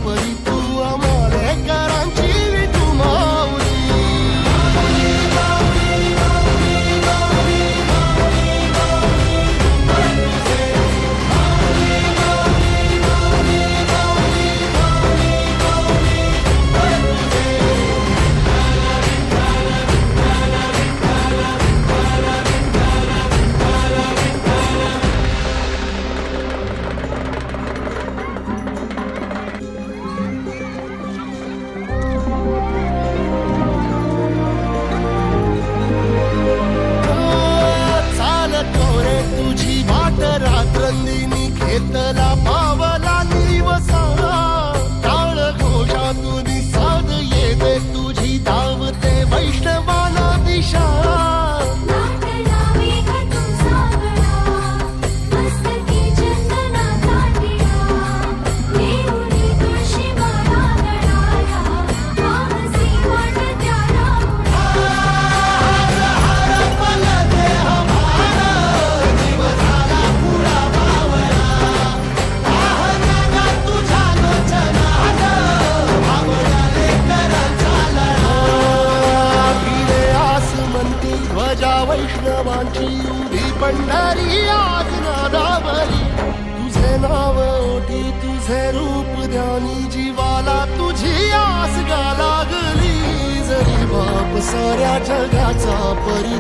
परी तू आम्हाले करांची तू माऊली. रात्रंदिनी घेतला पावला निवसा टाळ घोषातून साध येते तुझी धावते वैष्णवाना दिशा. वैष्णवांची उभी पंढरी आज नादावरी. तुझे नाव ओठी तुझे रूप ध्यानी जीवाला तुझी आस गा लागली. जरी बाप साऱ्या जगाचा परी